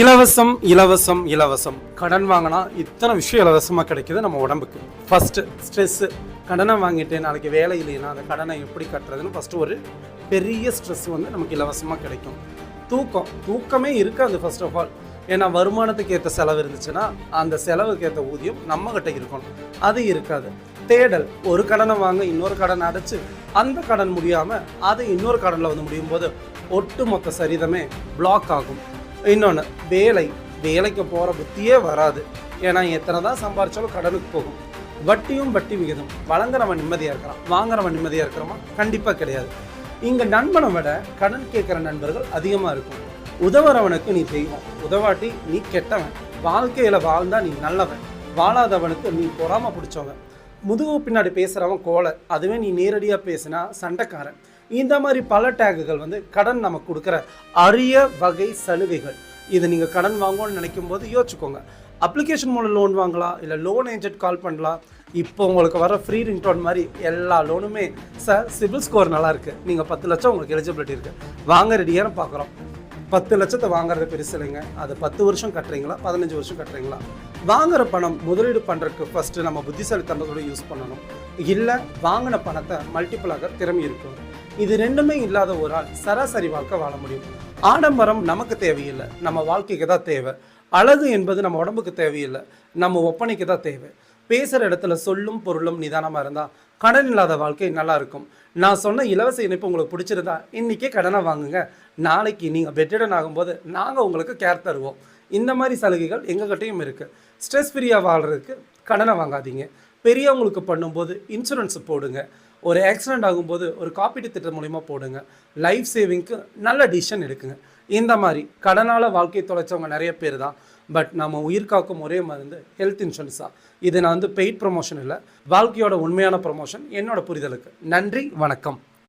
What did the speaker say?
இலவசம் இலவசம் இலவசம். கடன் வாங்கினா இத்தனை விஷயம் இலவசமாக கிடைக்குது நம்ம உடம்புக்கு. First stress. கடனை வாங்கிட்டு நாளைக்கு வேலை இல்லைன்னா அந்த கடனை எப்படி கட்டுறதுன்னு ஃபஸ்ட்டு ஒரு பெரிய ஸ்ட்ரெஸ் வந்து நமக்கு இலவசமாக கிடைக்கும். தூக்கமே இருக்காது ஃபர்ஸ்ட் ஆஃப் ஆல். ஏன்னா வருமானத்துக்கு ஏற்ற செலவு இருந்துச்சுன்னா அந்த செலவுக்கு ஏற்ற ஊதியம் நம்மகிட்ட இருக்கணும், அது இருக்காது. தேடல், ஒரு கடனை வாங்க இன்னொரு கடன் அடைச்சு அந்த கடன் முடியாமல் அது இன்னொரு கடனில் வந்து முடியும் போது ஒட்டு மொத்த சரிதமே பிளாக் ஆகும். இன்னொன்று வேலைக்கு போகிற புத்தியே வராது. ஏன்னா எத்தனை தான் சம்பாரிச்சாலும் கடனுக்கு போகும். வட்டி விகிதம். வழங்குறவன் நிம்மதியாக இருக்கிறான், வாங்குறவன் நிம்மதியாக இருக்கிறோமா? கண்டிப்பாக கிடையாது. இங்கே நண்பனை விட கடன் கேட்குற நண்பர்கள் அதிகமாக இருக்கும். உதவுறவனுக்கு நீ தெய்வம், உதவாட்டி நீ கெட்டவன். வாழ்க்கையில் வாழ்ந்தா நீ நல்லவன், வாழாதவனுக்கு நீ பொறாம பிடிச்சவன். முதுகு பின்னாடி பேசுகிறவன் கோலை, அதுவே நீ நேரடியாக பேசினா சண்டைக்காரன். இந்த மாதிரி பல டேகுகள் வந்து கடன் நமக்கு கொடுக்குற அரிய வகை சலுகைகள். இதை நீங்கள் கடன் வாங்கணும்னு நினைக்கும் போது யோசிச்சுக்கோங்க. அப்ளிகேஷன் மூலம் லோன் வாங்கலாம், இல்லை லோன் ஏஜென்ட் கால் பண்ணலாம். இப்போ உங்களுக்கு வர ஃப்ரீ ரிங்டோன் மாதிரி எல்லா லோனுமே சார் சிபில் ஸ்கோர் நல்லா இருக்குது, நீங்கள் 10 லட்சம் உங்களுக்கு எலிஜிபிலிட்டி இருக்குது, வாங்க ரெடியாக பார்க்குறோம். 10 லட்சத்தை வாங்குறது பெருசு இல்லைங்க. அது 10 வருஷம் கட்டுறீங்களா, 15 வருஷம் கட்டுறீங்களா? வாங்குகிற பணம் முதலீடு பண்ணுறதுக்கு ஃபஸ்ட்டு நம்ம புத்திசாலித்தனத்தோட யூஸ் பண்ணணும். இல்லை வாங்கின பணத்தை மல்டிபிள் ஆக திறமை இருக்கும். இது ரெண்டுமே இல்லாத ஒரு ஆள் சராசரி வாழ்க்கை வாழ முடியும். ஆடம்பரம் நமக்கு தேவையில்லை, நம்ம வாழ்க்கைக்கு தான் தேவை. அழகு என்பது நம்ம உடம்புக்கு தேவையில்லை, நம்ம ஒப்பனைக்கு தான் தேவை. பேசுகிற இடத்துல சொல்லும் பொருளும் நிதானமாக இருந்தால் கடன் இல்லாத வாழ்க்கை நல்லா இருக்கும். நான் சொன்ன இலவச இணைப்பு உங்களுக்கு பிடிச்சிருந்தா இன்றைக்கே கடனை வாங்குங்க. நாளைக்கு நீங்கள் பெட்ரிடன் ஆகும்போது நாங்கள் உங்களுக்கு கேர் தருவோம். இந்த மாதிரி சலுகைகள் எங்ககிட்டையும் இருக்குது. ஸ்ட்ரெஸ் ஃப்ரீயாக வாழ்கிறதுக்கு கடனை வாங்காதீங்க. பெரியவங்களுக்கு பண்ணும்போது இன்சூரன்ஸ் போடுங்க. ஒரு ஆக்சிடெண்ட் ஆகும்போது ஒரு காப்பீட்டு திட்டம் மூலிமா போடுங்க. லைஃப் சேவிங்க்கு நல்ல டிசிஷன் எடுக்குங்க. இந்த மாதிரி கடனால் வாழ்க்கையை தொலைச்சவங்க நிறைய பேர் தான். பட் நம்ம உயிர் காக்கும் ஒரே மருந்து ஹெல்த் இன்சூரன்ஸ் தான். இது நான் வந்து பெய்ட் ப்ரொமோஷன் இல்லை, வாழ்க்கையோட உண்மையான ப்ரொமோஷன் என்னோட புரிதலுக்கு. நன்றி, வணக்கம்.